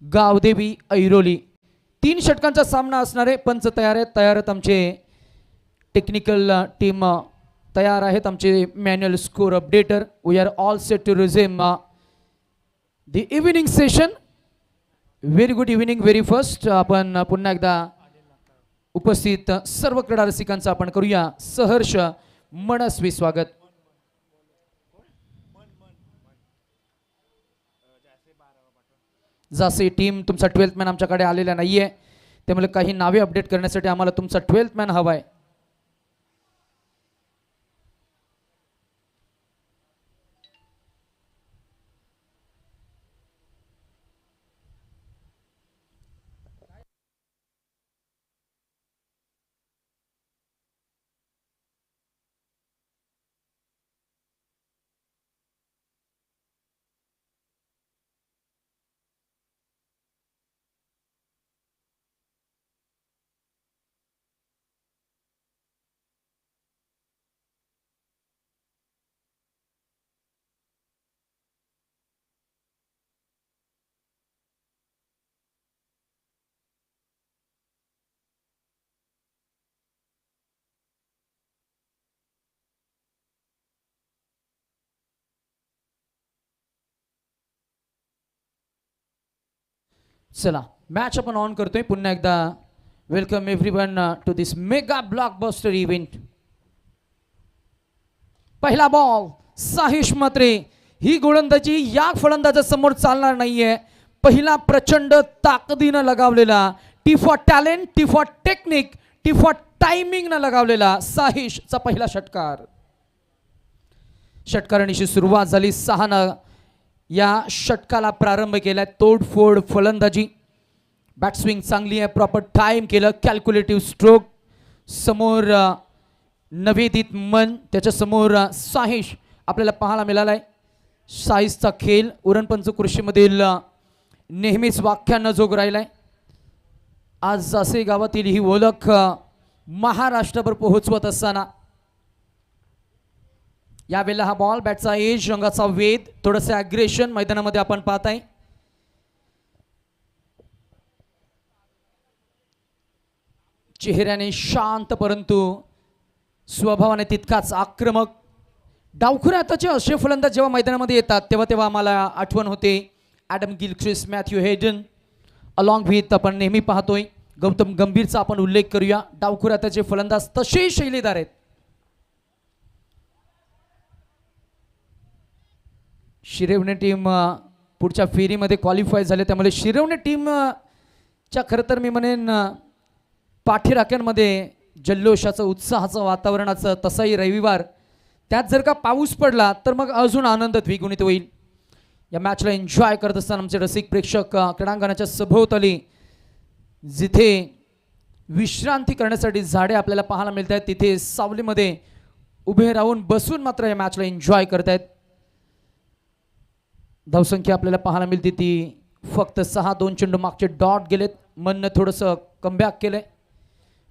गावदेवी ऐरोली 3 षटकांचा सामना असणारे पंच तयार आहेत आमचे टेक्निकल टीम तयार आहेत आमचे manual score updater we are all set to resume the evening session very good evening very first आपण पुन्हा एकदा उपस्थित सर्व क्रीडा रसिकांचं आपण करूया सहर्ष मनस्वी स्वागत। जसे टीम तुमचा 12th मॅन आमच्याकडे आलेला नाहीये त्यामुळे काही नावे अपडेट करण्यासाठी आम्हाला तुमचा 12th मॅन हवाय। चला मॅच आपण ऑन करतोय पुन्हा एकदा welcome everyone to this mega blockbuster event. पहिला बॉल साहिश मात्रे ही गोलंदाजी या फलंदाजा समोर चालणार नाहीये। पहिला प्रचंड ताकदीने लगावलेला T for talent T for technique T for timing न लगावलेला साहिशचा पहिला षटकार। षटकारांची सुरुवात झाली 6 न या षटकाला प्रारंभ केला तोडफोड फलंदाजी बॅटस्विंग चांगली आहे प्रॉपर टाइम केलं कॅल्क्युलेटिव्ह स्ट्रोक समोर नवेदित मन त्याच्या समोर साहिश आपल्याला पाहायला मिळालाय। साहिशचा खेळ उरणपंच कृषीमधील नेहमीच व्याख्यानं जोग राहिलाय। आज जासे गावातील ही ओळख महाराष्ट्रभर पोहोचवत असताना यावेळेला हा बॉल बॅटचा एज रंगाचा वेध थोडंसं ॲग्रेशन मैदानामध्ये आपण पाहताय। चेहऱ्याने शांत परंतु स्वभावाने तितकाच आक्रमक डावखुरे हाताचे असे फलंदाज जेव्हा मैदानामध्ये येतात तेव्हा आम्हाला आठवण होते Adam Gilchrist Matthew Hayden along with आपण नेहमी पाहतोय गौतम गंभीरचा आपण उल्लेख करूया। डावखुरे हाताचे फलंदाज तसे शैलीदार आहेत। शिरवणे टीम पुढच्या फेरीमध्ये क्वालिफाय झाले त्यामुळे शिरवणे टीमच्या खरं तर मी म्हणेन पाठीराख्यांमध्ये जल्लोषाचं उत्साहाचं वातावरणाचं तसाही रविवार त्यात जर का पाऊस पडला तर मग अजून आनंद द्विगुणित होईल। या मॅचला एन्जॉय करत असताना आमचे रसिक प्रेक्षक क्रीडांगणाच्या सभोवताली जिथे विश्रांती करण्यासाठी झाडे आपल्याला पाहायला मिळत आहेत तिथे सावलीमध्ये उभे राहून बसून मात्र या मॅचला एन्जॉय करत आहेत। धावसंख्या आपल्याला पाहायला मिळते ती फक्त 6 2 चेंडू मागचे डॉट गेलेत मननं थोडंसं कमबॅक केलंय।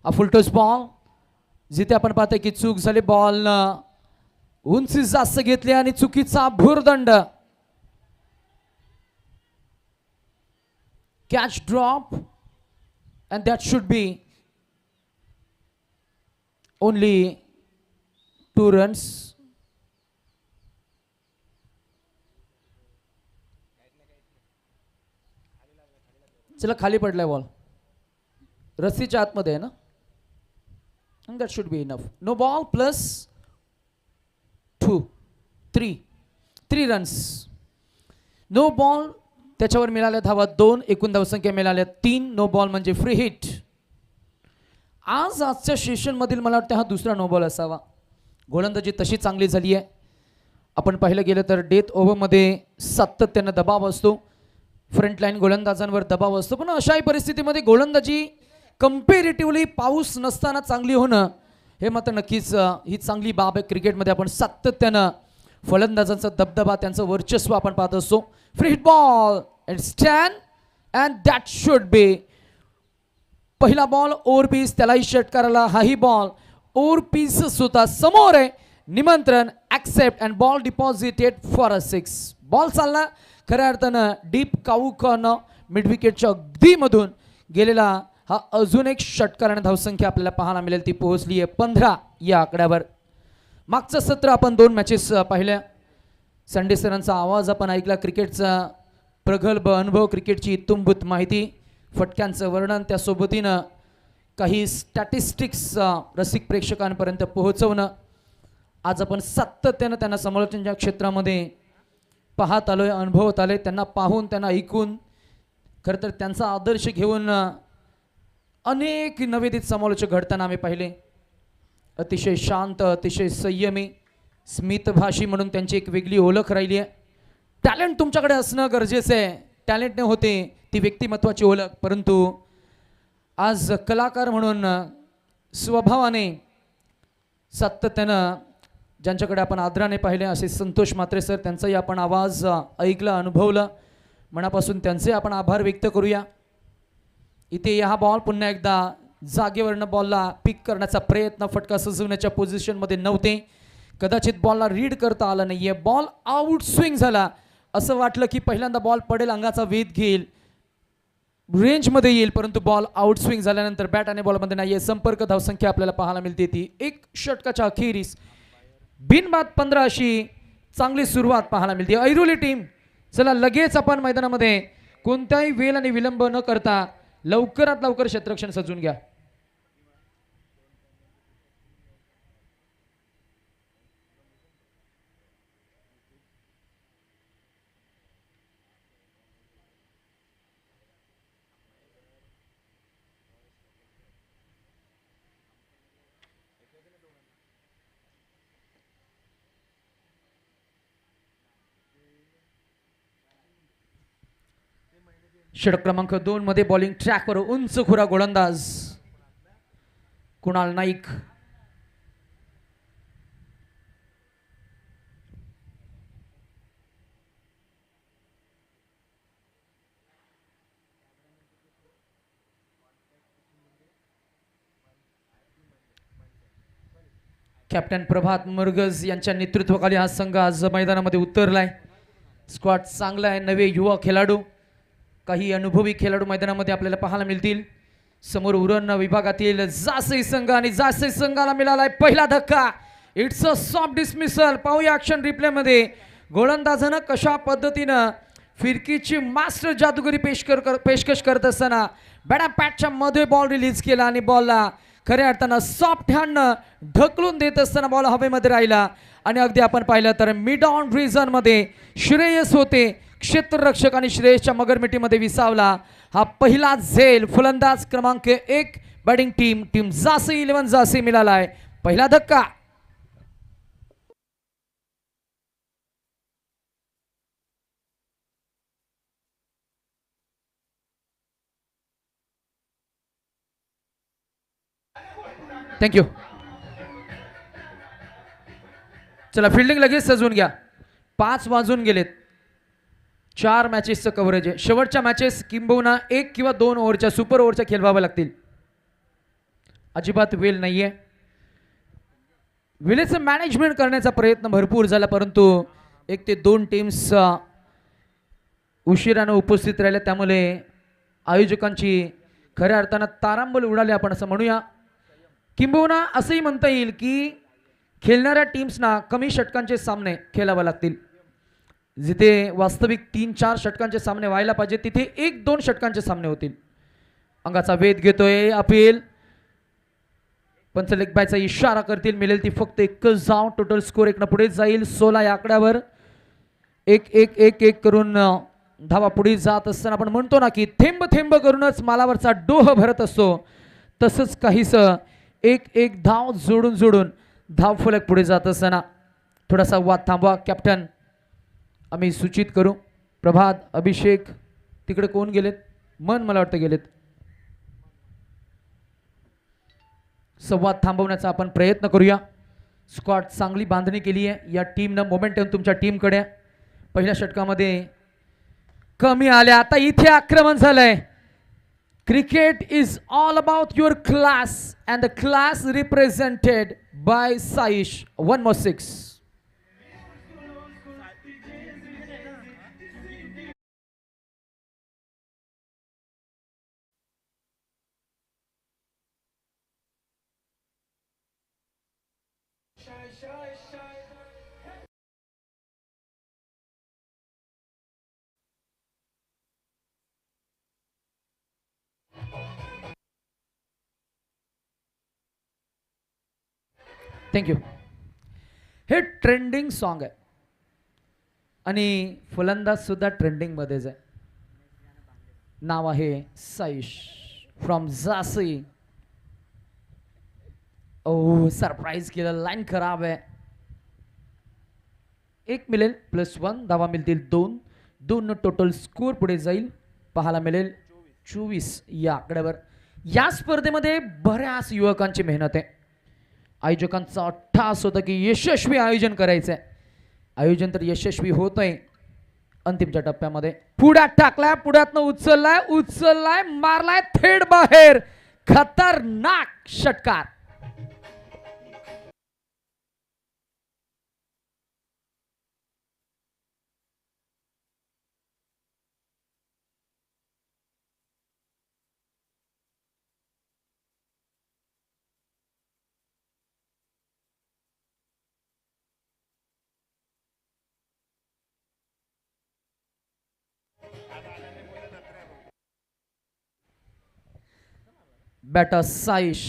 हा फुलटॉस बॉल जिथे आपण पाहतोय की चूक झाली बॉल उंची जास्त घेतली आणि चुकीचा भुर्दंड catch drop and that should be only 2 runs. चला खाली पडलाय बॉल रस्सीच्या आतमध्ये आहे ना and that should be enough no ball plus 2 3 runs no ball त्याच्यावर मिळाल्या धावा 2 एकूण धावसंख्या मिळाल्या 3 नो बॉल म्हणजे फ्री हिट। आजच्या सेशन मधील मला वाटतं हा दुसरा नो बॉल असावा। गोलंदाजी तशी चांगली झाली आहे। आपण पाहिलं गेलं तर डेथ ओव्हरमध्ये सातत्याने दबाव असतो फ्रंट लाईन गोलंदाजांवर दबाव असतो पण अशाही परिस्थितीमध्ये गोलंदाजी कंपॅरेटिव्हली पाऊस नसताना चांगली होणं हे मात्र नक्कीच ही चांगली बाब आहे। क्रिकेटमध्ये आपण सातत्यानं फलंदाजांचा दबदबा त्यांचं वर्चस्व आपण पाहत असतो। Free hit ball and stand and that should be पहिला बॉल ओव्हर पीस त्यालाही षटकाराला हाही बॉल ओव्हर पीस सुद्धा समोर आहे निमंत्रण accept and ball deposited for a 6 ball चालला खऱ्या अर्थानं डीप काऊकॉर्नर मिड विकेटच्या अगदी मधून गेलेला हा अजून एक षटकार आणि धावसंख्या आपल्याला पाहायला मिळेल, ती पोहोचली आहे 15 या आकड्यावर. मागचं सत्र आपण 2 मॅचेस पाहिल्या. संडे सरांचा आवाज आपण ऐकला, क्रिकेटचा प्रगल्भ अनुभव, क्रिकेटची इत्तुंभूत माहिती, फटक्यांचं वर्णन, त्यासोबतीनं काही स्टॅटिस्टिक्स रसिक प्रेक्षकांपर्यंत पोहोचवणं. आज आपण सातत्यानं त्यांना समालोचनाच्या क्षेत्रामध्ये पाहत आलोय, अनुभवत आलोय. त्यांना पाहून, त्यांना ऐकून, खरं तर त्यांचा आदर्श घेऊन अनेक नवेदित समालोचक घडताना आम्ही पाहिले. अतिशय शांत, अतिशय संयमी, स्मितभाषी म्हणून त्यांची एक वेगळी ओळख राहिली आहे. टॅलेंट तुमच्याकडे असणं गरजेचं आहे, टॅलेंटने होते ती व्यक्तिमत्वाची ओळख. परंतु आज कलाकार म्हणून स्वभावाने सातत्यानं ज्यांच्याकडे आपण आदराने पाहिले असे संतोष म्हात्रे सर, त्यांचाही आपण आवाज ऐकला, अनुभवलं. मनापासून त्यांचे आपण आभार व्यक्त करूया. इथे हा बॉल पुन्हा एकदा जागेवरनं बॉलला पिक करण्याचा प्रयत्न, फटका सजवण्याच्या पोझिशनमध्ये नव्हते, कदाचित बॉलला रीड करता आला नाहीये. बॉल आउट स्विंग झाला, असं वाटलं की पहिल्यांदा बॉल पडेल, अंगाचा वेध घेईल, रेंजमध्ये येईल, परंतु बॉल आउट स्विंग झाल्यानंतर बॅट आणि बॉलमध्ये नाहीये. संपर्क धावसंख्या आपल्याला पाहायला मिळते ती एक षटकाच्या अखेरीस बिनबाद 15 अशी चांगली सुरुवात पाहायला मिळते. ऐरोली टीम, चला लगेच आपण मैदानामध्ये कोणताही वेळ आणि विलंब न करता लवकरात लवकर क्षेत्ररक्षण सजवून घ्या. षटक क्रमांक 2 मध्ये बॉलिंग ट्रॅकवर उंच खुरा गोलंदाज कुणाल नाईक. कॅप्टन प्रभात मुरगज यांच्या नेतृत्वाखाली हा संघ आज मैदानामध्ये उतरलाय. स्क्वॉड चांगला आहे, नवे युवा खेळाडू, काही अनुभवी खेळाडू मैदानामध्ये आपल्याला पाहायला मिळतील. समोर उरण विभागातील जासई संघ आणि जासई संघाला मिळालाय पहिला धक्का. It's a soft dismissal. पाहूया ॲक्शन रिप्ले मध्ये गोलंदाजानं कशा पद्धतीनं फिरकीची मास्टर जादूगिरी पेशकश करत असताना बॅट पॅटच्या मध्ये बॉल रिलीज केला आणि बॉलला खऱ्या अर्थानं सॉफ्ट हँडनं ढकलून देत असताना बॉल हवेमध्ये राहिला. आणि अगदी आपण पाहिलं तर मिड ऑन रिझन मध्ये श्रेयस होते, क्षेत्ररक्षक आणि श्रेयसच्या मगरमिटीमध्ये विसावला. हा पहिला झेल फलंदाज क्रमांक 1 बॅटिंग टीम जासी 11 जासी मिळालाय पहिला धक्का. थँक्यू. चला फिल्डिंग लगेच सजवून घ्या. 5 वाजून गेलेत. 4 मॅचेसचं कव्हरेज आहे. शेवटच्या मॅचेस किंबहुना 1 किंवा 2 ओव्हरच्या सुपर ओव्हरच्या खेळवाव्या लागतील. अजिबात वेळ नाहीये. वेळेचं मॅनेजमेंट करण्याचा प्रयत्न भरपूर झाला, परंतु 1 ते 2 टीम्स उशिरानं उपस्थित राहिल्या, त्यामुळे आयोजकांची खऱ्या अर्थानं तारांबळ उडाले आपण असं म्हणूया. किंबहुना असंही म्हणता येईल की खेळणाऱ्या टीम्सना कमी षटकांचे सामने खेळावे लागतील. जिथे वास्तविक 3-4 षटकांचे सामने व्हायला पाहिजे तिथे 1-2 षटकांचे सामने होतील. अंगाचा वेध घेतोय अपील. पंच लेग बायचा इशारा करतील, मिळेल ती फक्त 1च धाव. टोटल स्कोर 1 न पुढे जाईल. 16 या आकड्यावर 1-1-1-1 करून धावा पुढे जात असताना आपण म्हणतो ना की थेंब थेंब करूनच मालावरचा डोह भरत असतो, तसंच काहीस 1-1 धाव जोडून जोडून धाव फलक पुढे जात असताना थोडासा वाद थांबवा. कॅप्टन आम्ही सूचित करू. प्रभात, अभिषेक तिकडे कोण गेलेत? मला वाटतं गेलेत. संवाद थांबवण्याचा आपण प्रयत्न करूया. स्क्वॉड चांगली बांधणी केली आहे या टीमनं. मोमेंटम तुमच्या टीमकडे. पहिल्या षटकामध्ये कमी आल्या, आता इथे आक्रमण झालंय. Cricket is all about your class and the class represented by Saish 1 more 6. Thank you. हे ट्रेंडिंग सॉन्ग आहे आणि फलंदाज सुद्धा ट्रेंडिंग मध्येच आहे. नाव आहे साईश फ्रॉम जासी. ओ सरप्राईज केलं, लाईन खराब आहे. 1 मिळेल +1, धावा मिळतील 2 टोटल स्कोर पुढे जाईल. पाहायला मिळेल 24 या आकड्यावर. या स्पर्धेमध्ये बऱ्याच युवकांची मेहनत आहे. आयोजकांचा अट्टास होता की यशस्वी आयोजन करायचं आहे. आयोजन तर यशस्वी होतंय. अंतिमच्या टप्प्यामध्ये पुढ्यात टाकलाय, पुढ्यातनं उचललाय, मारलाय थेट बाहेर. खतरनाक षटकार. बॅटर साईश.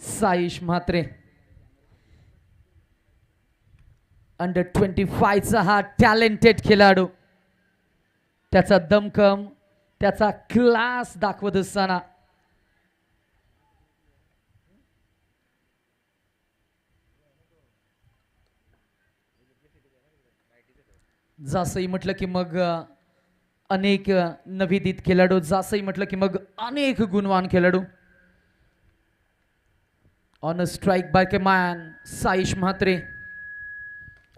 साईश म्हात्रे अंडर-25 हा टॅलेंटेड खेळाडू. त्याचा दमखम, त्याचा क्लास दाखवत असताना जासई म्हटलं की मग अनेक नवोदित खेळाडू, जासई म्हटलं की मग अनेक गुणवान खेळाडू. On a strike by come on Saish Mhatre.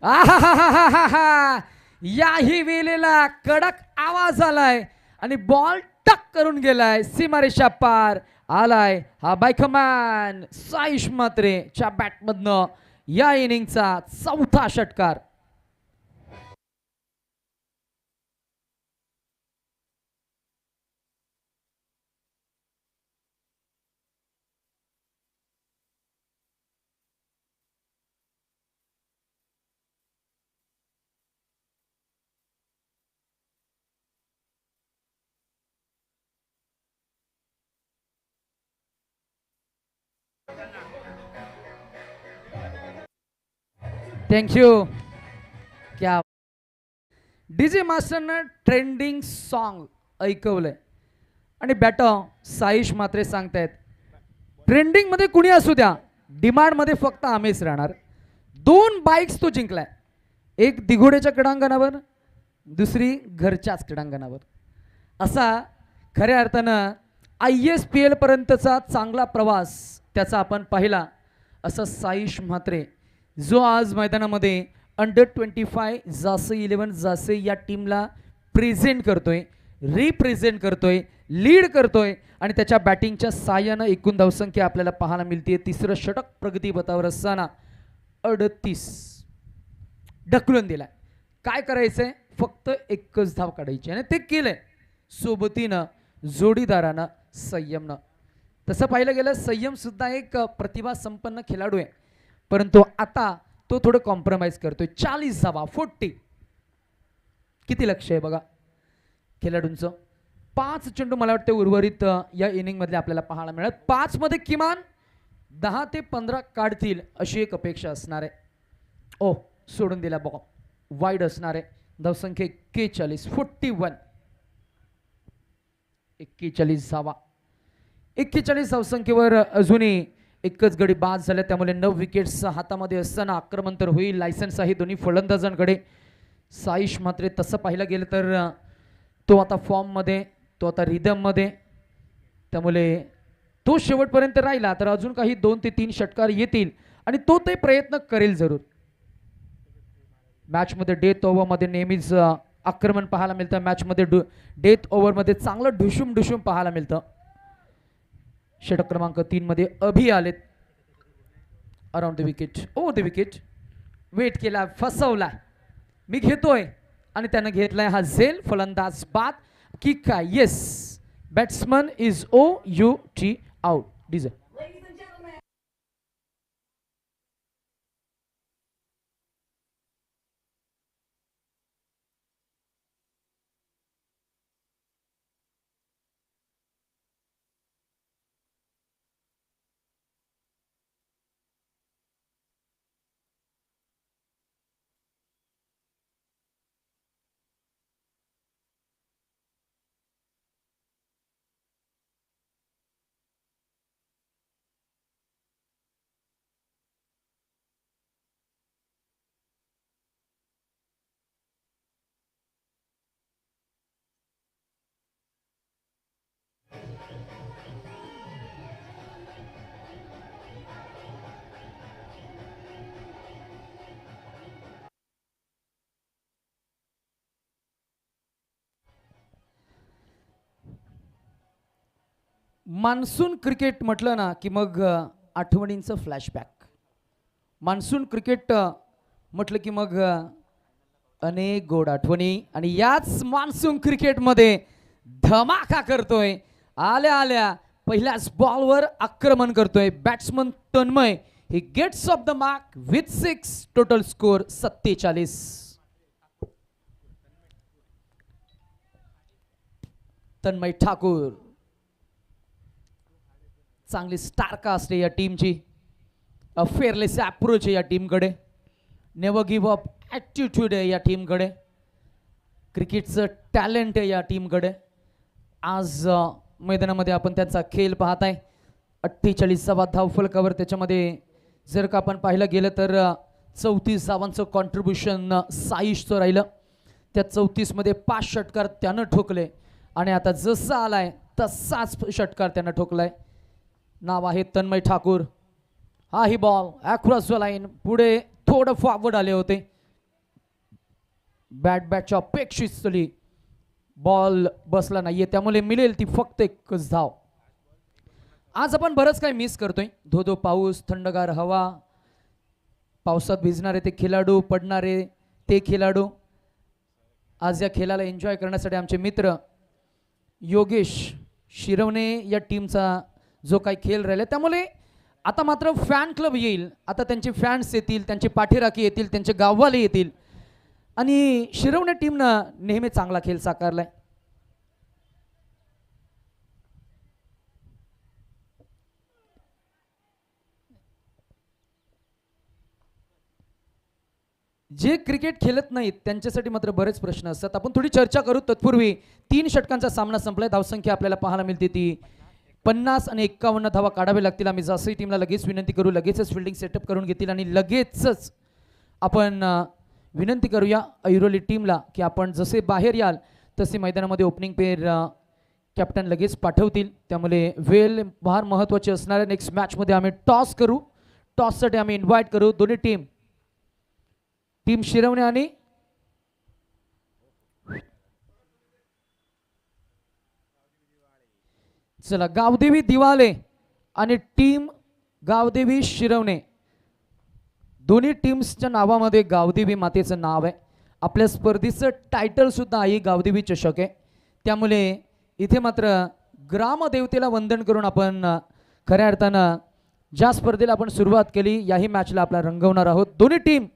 आहा, याही वेळेला कडक आवाज आलाय आणि बॉल टक करून गेलाय. सीमारेषा पार आलाय हा बाय कमॅन साईश म्हात्रे च्या बॅटमधनं या इनिंगचा 4था षटकार. थँक्यू. क्या डीजे मास्टरनं ट्रेंडिंग सॉन्ग ऐकवलंय आणि बॅटर साईश म्हात्रे सांगतायत ट्रेंडिंग मध्ये कुणी असू द्या, डिमांड मध्ये फक्त आम्हीच राहणार. 2 बाईक्स तो जिंकलाय. एक दिघोड्याच्या क्रीडांगणावर, दुसरी घरच्याच क्रीडांगणावर. असा खऱ्या अर्थानं ISPL पर्यंतचा चांगला प्रवास त्याचा आपण पाहिला. असं साईश म्हात्रे जो आज मैदानामध्ये अंडर-25 जासई 11 जासई या टीमला प्रेझेंट करतोय, रिप्रेझेंट करतोय, लीड करतोय आणि त्याच्या बॅटिंगच्या साह्यानं एकूण धावसंख्या आपल्याला पाहायला मिळते. 3रं षटक प्रगतीपथावर असताना 38 ढकलून दिलाय. काय करायचंय, फक्त एकच धाव काढायची आणि ते केलंय सोबतीनं, जोडीदारानं, संयमनं. तसं पाहिलं गेलं संयम सुद्धा एक प्रतिभा संपन्न खेळाडू आहे, परंतु आता तो थोडं कॉम्प्रोमाइज करतोय. 40 धावा 40. किती लक्ष आहे बघा खेळाडूंचं. 5 चेंडू मला वाटतं उर्वरित या इनिंग मधले आपल्याला पाहायला मिळत. 5 मध्ये किमान 10 ते 15 काढतील अशी एक अपेक्षा असणार आहे. ओ सोडून दिला बघा, वाईड असणार आहे. धावसंख्या 41 41 41 धावा. 41 धावसंख्येवर अजूनही एकच गडी बाद झाल्या, त्यामुळे 9 विकेट्स हातामध्ये असताना आक्रमण तर होईल. लायसन्स आहे दोन्ही फलंदाजांकडे. साईश म्हात्रे तसं पाहिलं गेलं तर तो आता फॉर्ममध्ये, तो आता रिदममध्ये, त्यामुळे तो शेवटपर्यंत राहिला तर अजून काही 2 ते 3 षटकार येतील आणि तो ते प्रयत्न करेल जरूर. मॅचमध्ये डेथ ओव्हरमध्ये नेहमीच आक्रमण पाहायला मिळतं. मॅचमध्ये डेथ ओव्हरमध्ये चांगलं ढुशूम पाहायला मिळतं. षटक क्रमांक 3 मध्ये अभि आलेत. Around the wicket, over the wicket. Wait केला, फसवला, मी घेतोय आणि त्यानं घेतलाय हा झेल. फलंदाज बाद की काय? Yes, batsman is OUT out. DJ. Monsoon cricket म्हटलं ना की मग आठवणींचं फ्लॅशबॅक. मान्सून क्रिकेट म्हटलं की मग अनेक गोड आठवणी. आणि याच मान्सून क्रिकेटमध्ये धमाका करतोय. आल्या आल्या पहिल्याच बॉलवर आक्रमण करतोय batsman Tanmay. He gets of the mark with 6. Total score 47. Tanmay Thakur चांगली स्टार्क असते या टीमची. फेअरलेस अप्रोच आहे या टीमकडे. नेव्हर गिव्ह अप ॲटिट्यूड आहे या टीमकडे. क्रिकेटचं टॅलेंट आहे या टीमकडे. आज मैदानामध्ये आपण त्यांचा खेळ पाहताय. 48वा धावफलकावर त्याच्यामध्ये जर का आपण पाहिलं गेलं तर 34 धावांचं कॉन्ट्रीब्युशन साईशचं राहिलं. त्या 34 मध्ये 5 षटकार त्यानं ठोकले आणि आता जसं आलाय तसाच षटकार त्यानं ठोकलाय. नाव आहे तन्मय ठाकूर. हा ही बॉल अक्रॉस द लाईन पुढे थोडं फॉरवर्ड आले होते. बॅटच्या अपेक्षित स्थळी बॉल बसला नाहीये त्यामुळे मिळेल ती फक्त एकच धाव. आज आपण बरंच काही मिस करतोय. धो पाऊस, थंडगार हवा, पावसात भिजणारे ते खेळाडू, पडणारे ते खेळाडू. आज या खेळाला एन्जॉय करण्यासाठी आमचे मित्र योगेश शिरवणे या टीमचा जो काही खेळ राहिला त्यामुळे आता मात्र फॅन क्लब येईल. आता त्यांचे फॅन्स येतील, त्यांचे पाठीराखी येतील, त्यांचे गाववाले येतील आणि शिरवणे टीमनं नेहमी चांगला खेळ साकारलाय. जे क्रिकेट खेळत नाहीत त्यांच्यासाठी मात्र बरेच प्रश्न असतात. आपण थोडी चर्चा करू. तत्पूर्वी 3 षटकांचा सामना संपलाय. धावसंख्या आपल्याला पाहायला मिळते ती 50 आणि 51 धावा काढावे लागतील. आम्ही जासई टीमला लगेच विनंती करू, लगेचच फिल्डिंग सेटअप करून घेतील आणि लगेचच आपण विनंती करूया ऐरोली टीमला की आपण जसे बाहेर याल तसे मैदानामध्ये ओपनिंग पेअर कॅप्टन लगेच पाठवतील. त्यामुळे वेळ फार महत्त्वाची असणार आहे. नेक्स्ट मॅचमध्ये आम्ही टॉस करू. टॉससाठी आम्ही इन्व्हाइट करू दोन्ही टीम शिरवणे आणि चला गावदेवी दिवाले आणि टीम गावदेवी शिरवणे. दोन्ही टीम्सच्या नावामध्ये गावदेवी मातेचं नाव आहे. आपल्या स्पर्धेचं टायटल सुद्धा आहे गावदेवी चषक आहे. त्यामुळे इथे मात्र ग्रामदेवतेला वंदन करून आपण खऱ्या अर्थानं ज्या स्पर्धेला आपण सुरुवात केली याही मॅचला आपला रंगवणार आहोत. दोन्ही टीम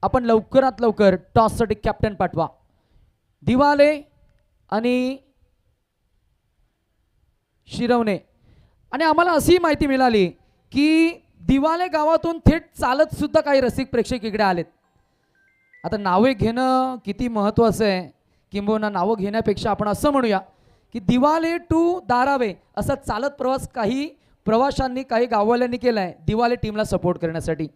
आपण लवकरात लवकर टॉससाठी कॅप्टन पाठवा. दिवाले आणि शिरवणे. आणि आम्हाला अशी माहिती मिळाली की दिवाले गावातून थेट चालत सुद्धा काही रसिक प्रेक्षक इकडे आलेत. आता नावे घेणं किती महत्त्वाचं आहे किंबहुना नावं घेण्यापेक्षा आपण असं म्हणूया की दिवाले टू दारावे असा चालत प्रवास काही प्रवाशांनी, काही गाववाल्यांनी केलाय दिवाले टीमला सपोर्ट करण्यासाठी.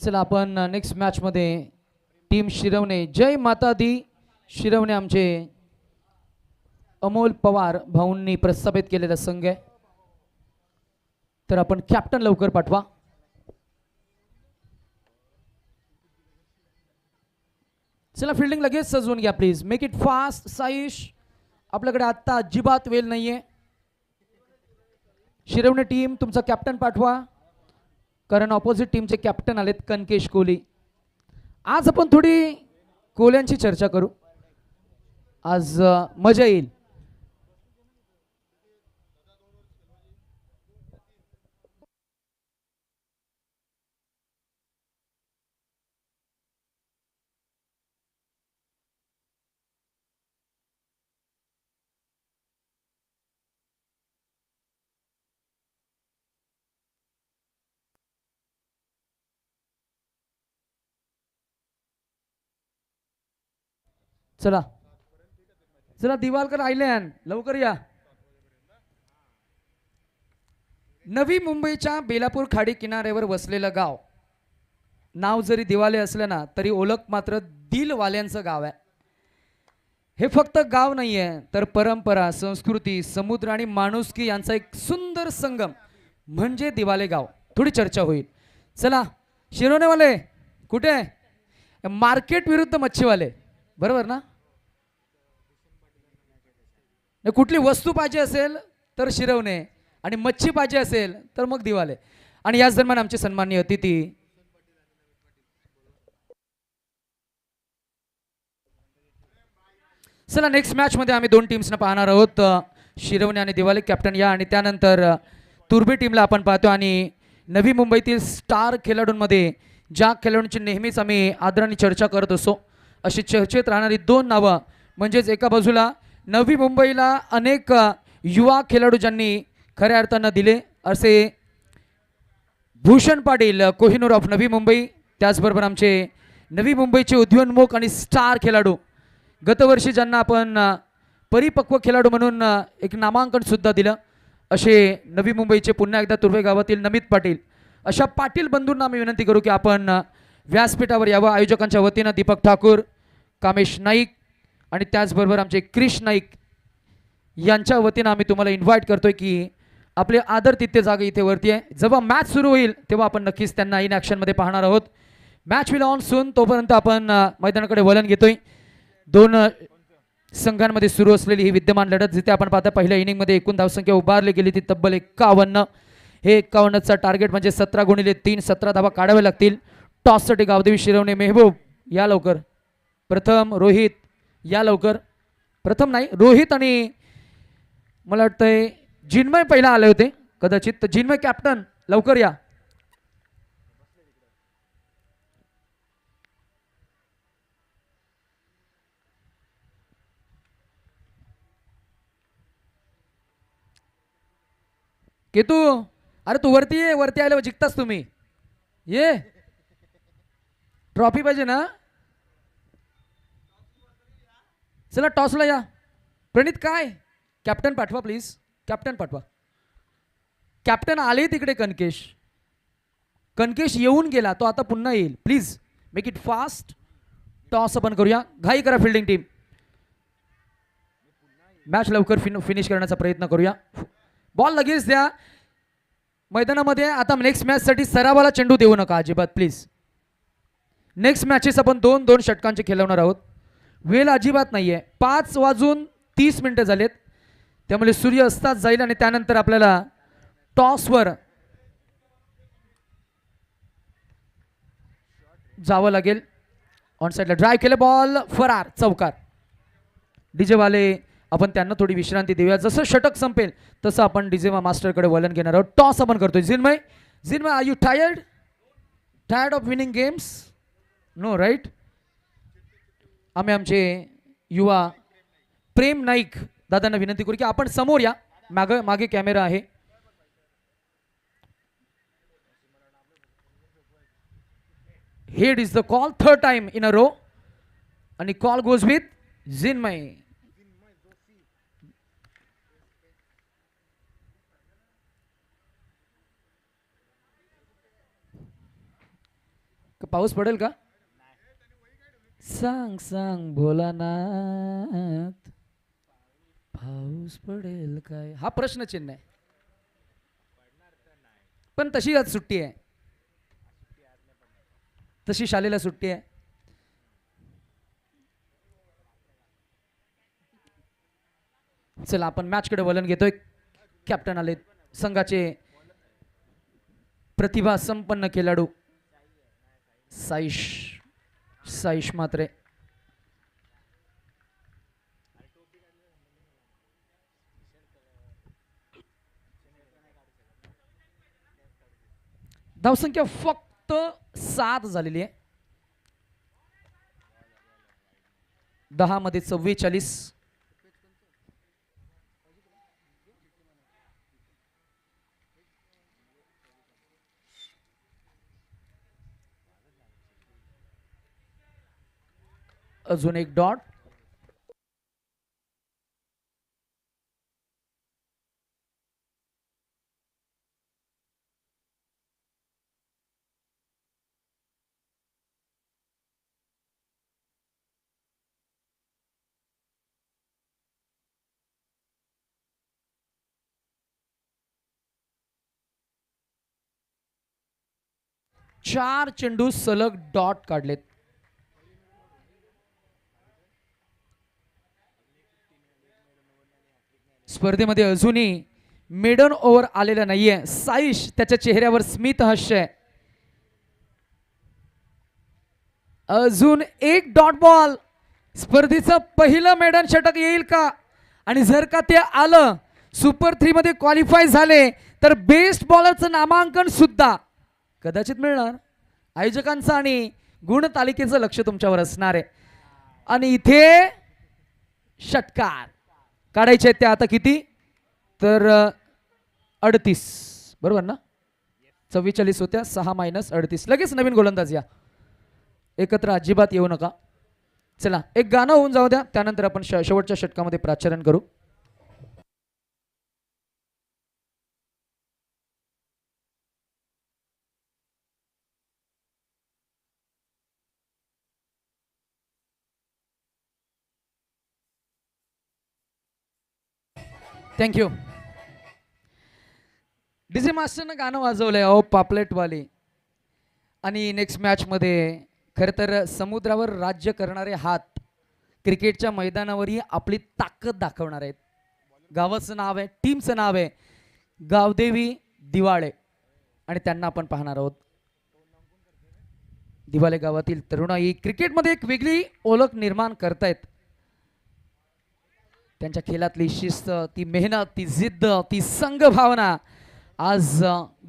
चला आपण नेक्स्ट मॅचमध्ये टीम शिरवणे, जय माता दी शिरवणे आमचे अमोल पवार भाऊंनी प्रस्थापित केलेला संघ आहे, तर आपण कॅप्टन लवकर पाठवा. चला फिल्डिंग लगेच सजवून घ्या please. Make it fast. Saish, आपल्याकडे आता अजिबात वेळ नाहीये. शिरवणे टीम तुमचा कॅप्टन पाठवा, कारण ऑपोजिट टीमचे कॅप्टन आलेत कनकेश कोहली. आज आपण थोडी कोहल्यांची चर्चा करू. आज मजा येईल. चला चला दिवालकर आयलँड लवकर या. नवी मुंबईच्या बेलापूर खाडी किनाऱ्यावर वसलेलं गाव. नाव जरी दिवाले असलं ना तरी ओळख मात्र दिलवाल्यांचं गाव आहे. हे फक्त गाव नाही आहे, तर परंपरा, संस्कृती, समुद्र आणि माणुसकी यांचा एक सुंदर संगम म्हणजे दिवाले गाव. थोडी चर्चा होईल. चला शिरवणेवाले कुठे? मार्केट विरुद्ध मच्छीवाले, बरोबर ना? कुठली वस्तू पाहिजे असेल तर शिरवणे, आणि मच्छी पाहिजे असेल तर मग दिवाले. आणि याच दरम्यान आमचे सन्माननीय अतिथी चला नेक्स्ट मॅच मध्ये आम्ही दोन टीम्सना पाहणार आहोत, शिरवणे आणि दिवाले. कॅप्टन या. आणि त्यानंतर तुर्बे टीमला आपण पाहतो. आणि नवी मुंबईतील स्टार खेळाडूंमध्ये ज्या खेळाडूंची नेहमीच आम्ही आदराने चर्चा करत असतो, अशी चर्चेत राहणारी दोन नावं, म्हणजेच एका बाजूला नवी मुंबईला अनेक युवा खेळाडू ज्यांनी खऱ्या अर्थानं दिले असे भूषण पाटील, कोहिनूर ऑफ नवी मुंबई. त्याचबरोबर आमचे नवी मुंबईचे उद्योन्मुख आणि स्टार खेळाडू, गतवर्षी ज्यांना आपण परिपक्व खेळाडू म्हणून एक नामांकन सुद्धा दिलं, असे नवी मुंबईचे पुन्हा एकदा तुर्भे गावातील नमित पाटील. अशा पाटील बंधूंना आम्ही विनंती करू की आपण व्यासपीठावर यावं. आयोजकांच्या वतीनं दीपक ठाकूर, कामेश नाईक आणि त्याचबरोबर आमचे क्रिश नाईक यांच्या वतीनं आम्ही तुम्हाला इन्व्हाइट करतोय की आपले आदर तिथे जागा इथे वरती आहे. जेव्हा मॅच सुरू होईल तेव्हा आपण नक्कीच त्यांना इन ॲक्शनमध्ये पाहणार आहोत. मॅच विल ऑन सून. तोपर्यंत आपण मैदानाकडे वळण घेतोय. दोन संघांमध्ये सुरू असलेली ही विद्यमान लढत, जिथे आपण पाहता पहिल्या इनिंगमध्ये एकूण धावसंख्या उभारली गेली ती तब्बल 51. हे 51चा टार्गेट म्हणजे 17×3 17 धावा काढाव्या लागतील. टॉससाठी गावदेवी शिरवणे, मेहबूब या लवकर. प्रथम रोहित या लवकर. प्रथम नाही, रोहित आणि मला वाटतंय जिन्मय पहिला आले होते कदाचित, तर जिन्मय कॅप्टन लवकर या. केतू, अरे तू वरती ये. वरती आल्यावर जिंकतास तुम्ही. ये, ट्रॉफी पाहिजे ना. चला टॉसला या. प्रणित काय? कॅप्टन पाठवा प्लीज. कॅप्टन पाठवा. कॅप्टन आले तिकडे. कनकेश, कनकेश येऊन गेला, तो आता पुन्हा येईल. Please make it fast. Toss आपण करूया. घाई करा फिल्डिंग टीम. मॅच लवकर फिनिश करण्याचा प्रयत्न करूया. बॉल लगेच द्या मैदानामध्ये. आता नेक्स्ट मॅचसाठी सरावाला चेंडू देऊ नका अजिबात प्लीज. नेक्स्ट मॅचेस आपण 2-2 षटकांचे खेळवणार आहोत. वेळ अजिबात नाहीये. 5:30 झालेत, त्यामुळे सूर्य अस्ताच जाईल आणि त्यानंतर आपल्याला टॉसवर जावं लागेल. ऑन साईडला ड्राईव्ह केलं, बॉल फरार, चौकार. डीजेवाले आपण त्यांना थोडी विश्रांती देऊया. जसं षटक संपेल तसं आपण डीजे मास्टरकडे वळण घेणार आहोत. टॉस आपण करतोय. Jinmay, Jinmay are you tired? Tired of winning games? No right. आम्ही आमचे युवा प्रेम नाईक दादांना विनंती करू की आपण समोर या. मागे कॅमेरा आहे. Head is the call, third time in a row, आणि कॉल गोज विथ जिन्मय. पाऊस पडेल का? सांग सांग भोलानाथ, पाऊस पडेल काय हा प्रश्नचिन्ह आहे, पण तशी आज सुट्टी आहे, तशी शाळेला सुट्टी आहे. चला आपण मॅचकडे वलन घेतोय. कॅप्टन आले संघाचे प्रतिभा संपन्न खेळाडू साईश साईश म्हात्रे. धावसंख्या फक्त 7 झालेली आहे. 10 मध्ये 44. अजून एक डॉट. चार चेंडू सलग डॉट काढलेत. स्पर्धेमध्ये अजूनही मेडन ओव्हर आलेला नाहीये. साईश त्याच्या चेहऱ्यावर स्मित हास्य आहे. अजून एक डॉट बॉल. स्पर्धेचं पहिलं मेडन षटक येईल का? आणि जर का ते आलं, सुपर 3 मध्ये क्वालिफाय झाले तर बेस्ट बॉलरचं नामांकन सुद्धा कदाचित मिळणार. आयोजकांचं आणि गुण तालिकेचं लक्ष तुमच्यावर असणार आहे. आणि इथे षटकार काढायचे आहेत. ते आता किती तर 38 बरोबर ना. 44 होत्या, 6 - 38. लगेच नवीन गोलंदाज या. एकत्र अजिबात येऊ नका. चला एक गाणं होऊन जाऊ द्या, त्यानंतर आपण शेवटच्या षटकामध्ये प्राचारण करू. थँक्यू. डीजे मास्टरनं गाणं वाजवलंय अहो पापलेटवाली. आणि नेक्स्ट मॅचमध्ये खरं तर समुद्रावर राज्य करणारे हात क्रिकेटच्या मैदानावरही आपली ताकद दाखवणार आहेत. गावाचं नाव आहे, टीमचं नाव आहे गावदेवी दिवाळे, आणि त्यांना आपण पाहणार आहोत. दिवाळे गावातील तरुणाई क्रिकेटमध्ये एक वेगळी ओळख निर्माण करतायत. त्यांच्या खेळातली शिस्त, ती मेहनत, ती जिद्द, ती संघ भावना आज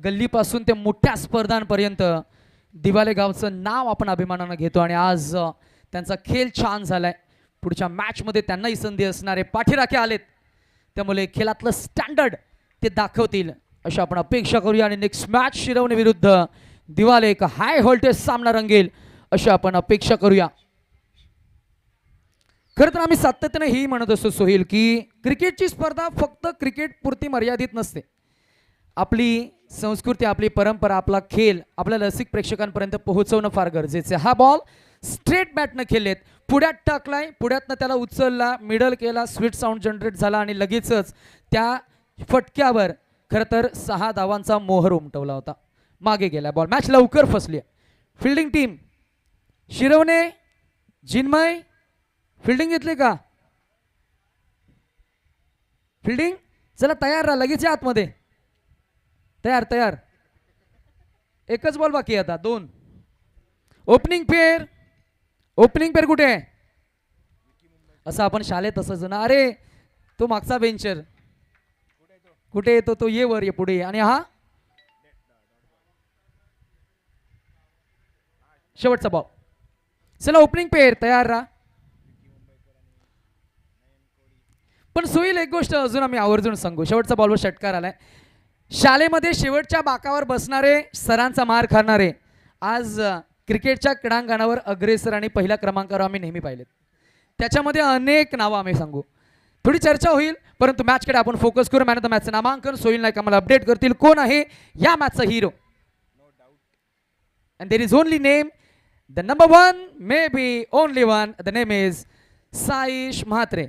गल्लीपासून ते मोठ्या स्पर्धांपर्यंत दिवाळे गावचं नाव आपण अभिमानानं घेतो. आणि आज त्यांचा खेळ छान झालाय. पुढच्या मॅचमध्ये त्यांनाही संधी असणारे पाठीराखे आलेत, त्यामुळे खेळातलं स्टँडर्ड ते दाखवतील अशी आपण अपेक्षा करूया. आणि नेक्स्ट मॅच शिरवणे विरुद्ध दिवाळे एक हाय व्होल्टेज सामना रंगेल अशी आपण अपेक्षा करूया. खरं तर आम्ही सातत्याने हेही म्हणत असतो सोहेल की क्रिकेटची स्पर्धा फक्त क्रिकेट पुरती मर्यादित नसते. आपली संस्कृती, आपली परंपरा, आपला खेळ आपल्या रसिक प्रेक्षकांपर्यंत पोहोचवणं फार गरजेचं आहे. हा बॉल स्ट्रेट बॅटनं खेळलेत, पुढ्यात टाकलाय, पुढ्यातनं त्याला उचलला, मिडल केला, स्वीट साऊंड जनरेट झाला आणि लगेचच त्या फटक्यावर खरं तर 6 धावांचा मोहर उमटवला होता. मागे गेला बॉल. मॅच लवकर फसली. फिल्डिंग टीम शिरवणे, जिन्मय फिल्डिंग घेतली का? फिल्डिंग चला तयार राहा, लगेच आतमध्ये. तयार तयार. एकच बॉल बाकी आता, 2. Opening pair. ओपनिंग पेअर कुठे आहे? असं आपण शाळेत असंच ना, अरे तो मागचा बेंचर कुठे येतो, तो ये वर, ये पुढे. आणि हा शेवटचा बॉल. चला ओपनिंग पेअर तयार राहा. पण सोयील एक गोष्ट अजून आम्ही आवर्जून सांगू. शेवटचा बॉलवर षटकार आलाय. शाळेमध्ये शेवटच्या बाकावर बसणारे, सरांचा मार खाणारे आज क्रिकेटच्या क्रीडांगणावर अग्रेसर आणि पहिल्या क्रमांकावर आम्ही नेहमी पाहिलेत. त्याच्यामध्ये अनेक नावं आम्ही सांगू. थोडी चर्चा होईल, परंतु मॅचकडे आपण फोकस करू. मॅन ऑफ द मॅचचं नामांकन सोहेल नाईक आम्हाला अपडेट करतील. कोण आहे या मॅचचा hero? And there is only name, the number 1, may be only 1. The name is Saish Mhatre.